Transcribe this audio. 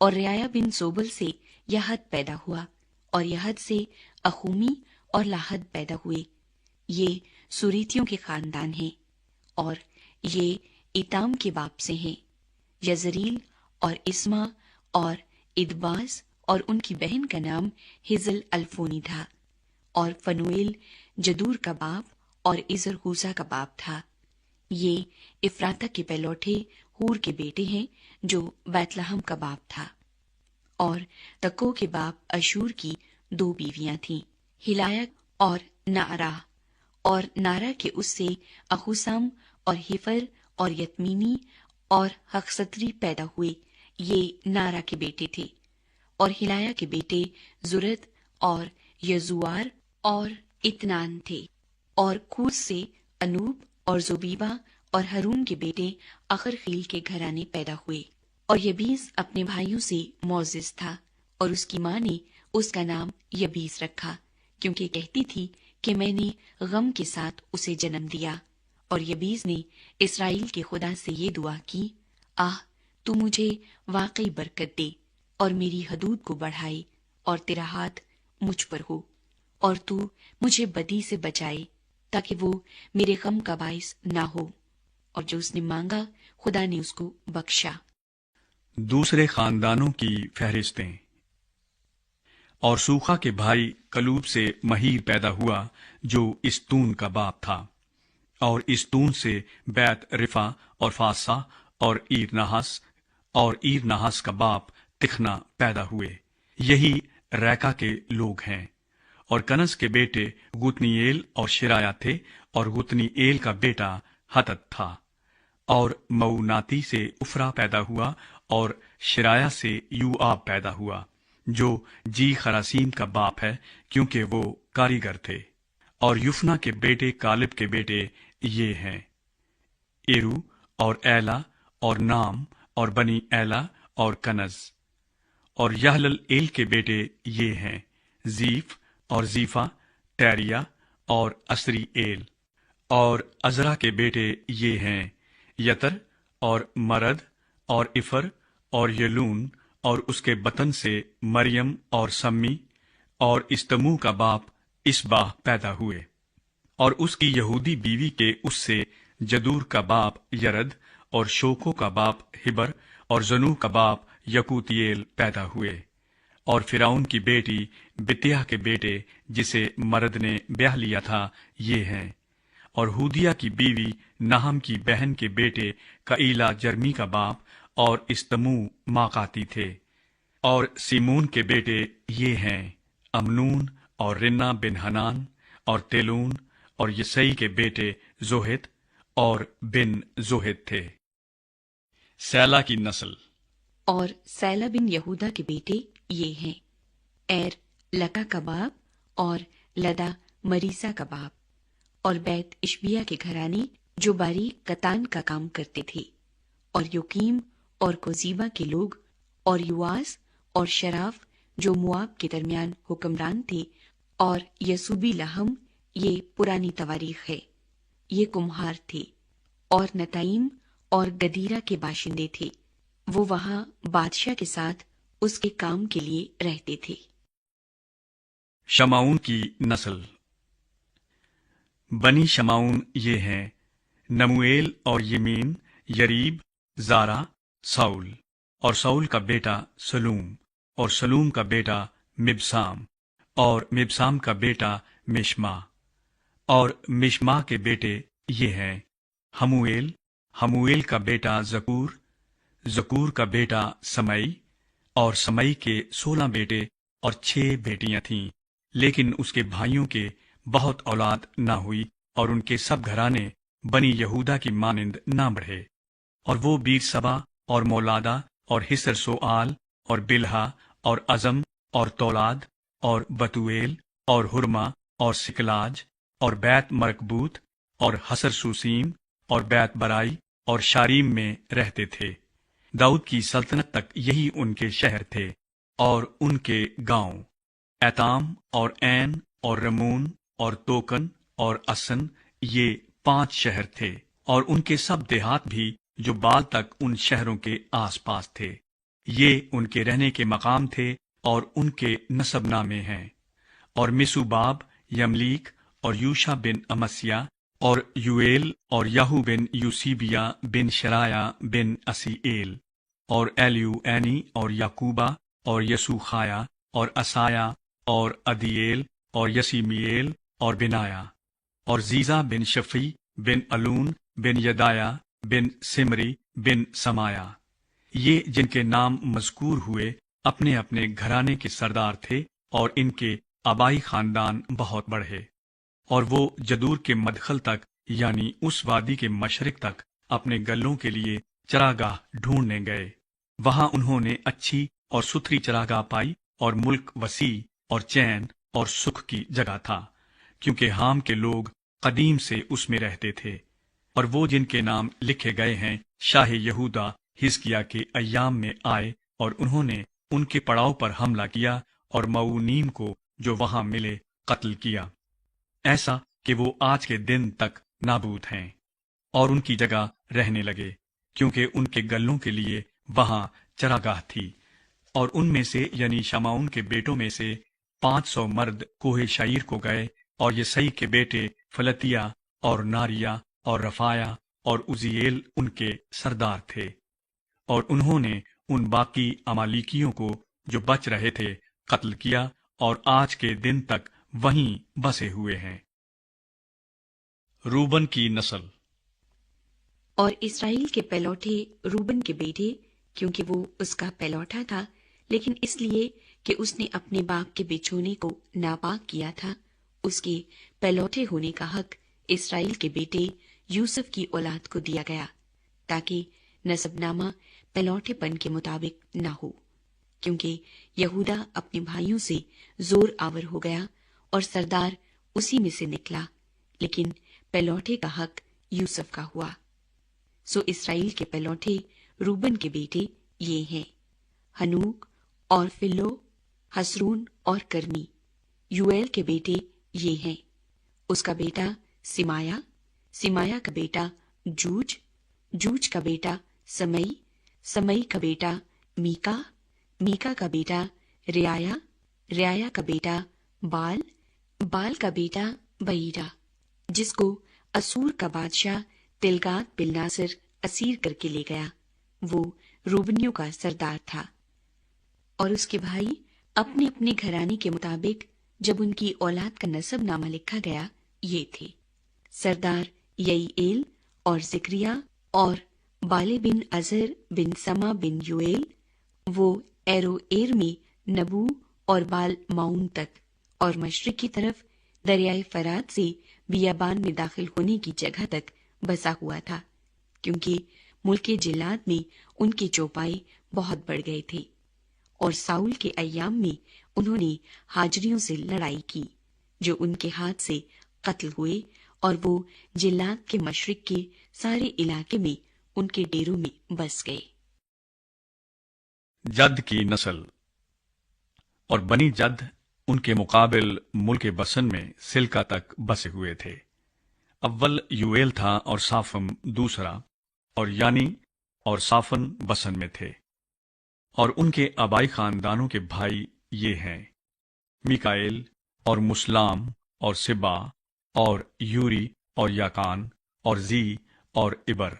اور रियाया बिन सोबल से यहद पैदा हुआ, और यहद से अखूमी और लाहद पैदा हुए। ये सुरीतियों के खानदान हैं, और ये इताम के बाप से हैं। यजरील और इस्मा और इदबास और उनकी बहन का नाम हिजल अल्फोनी था। और फनुएल जदूर का बाप और इजर हूसा का बाप था। ये इफ्राता के पहलौठे हूर के बेटे हैं, जो बैतलहम का बाप था। और तको के बाप अशूर की 2 बीवियां थीं, हिलायक और नारा। और नारा के उससे अहुसम और हिफर और यतमीनी और हक्सत्री पैदा हुए। ये नारा के बेटे थे। और हिलाया के बेटे जुरत और यजुआर और इतनान थे। और कूस से अनूब और जुबीबा और हरून के बेटे अखरखील के घराने पैदा हुए। और यबीस अपने भाइयों से मौजिज था, और उसकी माँ ने उसका नाम यबीस रखा, क्योंकि कहती थी कि मैंने गम के साथ उसे जन्म दिया। और यबीस ने इस्राएल के खुदा से ये दुआ की, आह, तू मुझे वाकई बरकत दे और मेरी हदूद को बढ़ाए, और तेरा हाथ मुझ पर हो, और तू मुझे बदी से बचाए, ताकि वो मेरे गम का बाइस ना हो। और जो उसने मांगा, खुदा ने उसको बख्शा। दूसरे खानदानों की फहरिस्तें। और सूखा के भाई कलूब से महीर पैदा हुआ, जो इस्तून का बाप था। और इस्तून से बैत रिफा और फासा और ईर नहास का बाप तिखना पैदा हुए। यही रैका के लोग हैं। और कनस के बेटे गुतनीएल और शिराया थे, और गुतनीएल का बेटा हतत था। और मऊनाती से उफरा पैदा हुआ, और शिराया से यूआब पैदा हुआ, जो जी खरासीम का बाप है, क्योंकि वो कारीगर थे। और युफना के बेटे कालिब के बेटे ये हैं, एरू और एला और नाम और बनी एला और कनज। और यहलल एल के बेटे ये हैं, जीफ और जीफा, टैरिया और असरी एल। और अजरा के बेटे ये हैं, यतर और मरद और इफर और यलून, और उसके बतन से मरियम और सम्मी। और इस्तमू का बाप इसबाह पैदा हुए। और उसकी यहूदी बीवी के उससे जदूर का बाप यरद, और शोको का बाप हिबर, और जनू का बाप यकूतियेल पैदा हुए। और फिरौन की बेटी बित्या के बेटे, जिसे मरद ने ब्याह लिया था, ये हैं। और हुदिया की बीवी नाहम की बहन के बेटे कईला जर्मी का बाप, और इस्तमू माकाती थे। और सीमोन के बेटे ये हैं, अमनून और रिन्ना बिन हनान और तेलून। और यसई के बेटे जोहित और बिन जोहित थे। सैला की नस्ल। और सैला बिन यहूदा के बेटे ये हैं, एर लका का बाप, और लदा मरीसा का बाप। और बैत इशबिया के घराने, जो बारीक कतान का काम करते थे। और योकीम और कोजीबा के लोग, और युआस और शराफ, जो मुआब के दरमियान हुक्मरान थे। और यसुबी लहम, ये पुरानी तवारीख है, ये कुम्हार थे। और नताइम और गदीरा के बाशिंदे थे, वो वहां बादशाह के साथ उसके काम के लिए रहते थे। शमाउन की नस्ल। बनी शमाउन ये हैं, नमुएल और यमीन, यरीब, जारा, साउल। और साउल का बेटा सलूम, और सलूम का बेटा मिबसाम, और मिबसाम का बेटा मिश्मा। और मिश्मा के बेटे ये हैं, हमुएल का बेटा जकूर का बेटा समई। और समई के 16 बेटे और 6 बेटियां थीं, लेकिन उसके भाइयों के बहुत औलाद ना हुई, और उनके सब घराने बनी यहूदा की मानिंद ना बढ़े। और वो बीर सबा और मौलादा और हिसर सोआल और बिल्हा और अजम और तौलाद और बतुएल और हुरमा और सिकलाज और बैत मरकबूत और हसर सुसीम और बैत बराई और शारीम में रहते थे। दाऊद की सल्तनत तक यही उनके शहर थे और उनके गांव, एताम और ऐन और रमून और तोकन और असन, ये 5 शहर थे। और उनके सब देहात भी जो बाल तक उन शहरों के आसपास थे। یہ ان کے رہنے کے مقام تھے اور ان کے نسب نامے ہیں۔ اور مسوباب، یملیک اور یوشا بن امسیا اور یویل اور یہو بن یوسیبیا بن شرایا بن اسیئیل اور ایلیو اینی اور یعقوبہ اور یسوخایا اور اسایا اور عدییل اور یسیمیل اور بنایا اور زیزا بن شفی بن الون بن یدایا بن سمری بن سمایا۔ یہ جن کے نام مذکور ہوئے اپنے اپنے گھرانے کے سردار تھے، اور ان کے آبائی خاندان بہت بڑھے، اور وہ جدور کے مدخل تک یعنی اس وادی کے مشرق تک اپنے گلوں کے لیے چراگاہ ڈھونڈنے گئے۔ وہاں انہوں نے اچھی اور ستھری چراگاہ پائی، اور ملک وسیع اور چین اور سکھ کی جگہ تھا، کیونکہ حام کے لوگ قدیم سے اس میں رہتے تھے۔ اور وہ جن کے نام لکھے گئے ہیں شاہ یہودا حزقیاہ کے ایام میں آئے، اور انہوں نے ان کے پڑاؤ پر حملہ کیا اور معونیم کو جو وہاں ملے قتل کیا، ایسا کہ وہ آج کے دن تک نابود ہیں، اور ان کی جگہ رہنے لگے، کیونکہ ان کے گلوں کے لیے وہاں چراگاہ تھی۔ اور ان میں سے یعنی شمعون کے بیٹوں میں سے 500 مرد کوہ شعیر کو گئے، اور یسئی کے بیٹے فلتیا اور ناریا اور رفایا اور عزیل ان کے سردار تھے۔ اور انہوں نے ان باقی امالیکیوں کو جو بچ رہے تھے قتل کیا، اور آج کے دن تک وہیں بسے ہوئے ہیں۔ روبن کی نسل۔ اور اسرائیل کے پہلوٹے روبن کے بیٹے، کیونکہ وہ اس کا پہلوٹا تھا، لیکن اس لیے کہ اس نے اپنے باپ کے بچھونے کو ناپاک کیا تھا، اس کے پہلوٹے ہونے کا حق اسرائیل کے بیٹے یوسف کی اولاد کو دیا گیا، تاکہ نسب نامہ پہلوٹے پن کے مطابق نہ ہو، کیونکہ یہودا اپنے بھائیوں سے زور آور ہو گیا اور سردار اسی میں سے نکلا، لیکن پہلوٹے کا حق یوسف کا ہوا۔ سو اسرائیل کے پہلوٹے روبن کے بیٹے یہ ہیں: ہنوک اور فلو، حسرون اور کرمی۔ یویل کے بیٹے یہ ہیں: اس کا بیٹا سمایا، سمایا کا بیٹا جوج، جوج کا بیٹا سمئی، سمئی کا بیٹا میکا، میکا کا بیٹا ریایا، ریایا کا بیٹا بال، بال کا بیٹا بعیرا، جس کو اسور کا بادشاہ تلگات پلناصر اسیر کر کے لے گیا، وہ روبنیوں کا سردار تھا۔ اور اس کے بھائی اپنے اپنے گھرانے کے مطابق جب ان کی اولاد کا نسب نامہ لکھا گیا یہ تھے: سردار یعیل اور زکریہ اور بالے بن عزر بن سما بن یویل، وہ ایروئیر میں نبو اور بال معون تک، اور مشرق کی طرف دریائے فرات سے بیابان میں داخل ہونے کی جگہ تک بسا ہوا تھا، کیونکہ ملک جلاد میں ان کے چوپائے بہت بڑھ گئے تھے۔ اور ساؤل کے ایام میں انہوں نے ہاجریوں سے لڑائی کی، جو ان کے ہاتھ سے قتل ہوئے، اور وہ جلاد کے مشرق کے سارے علاقے میں ان کے ڈیروں میں بس گئے۔ جد کی نسل۔ اور بنی جد ان کے مقابل ملک بسن میں سلکا تک بسے ہوئے تھے۔ اول یویل تھا اور صافم دوسرا، اور یعنی اور صافن بسن میں تھے۔ اور ان کے آبائی خاندانوں کے بھائی یہ ہیں: میکائیل اور مسلام اور سبا اور یوری اور یاکان اور زی اور عبر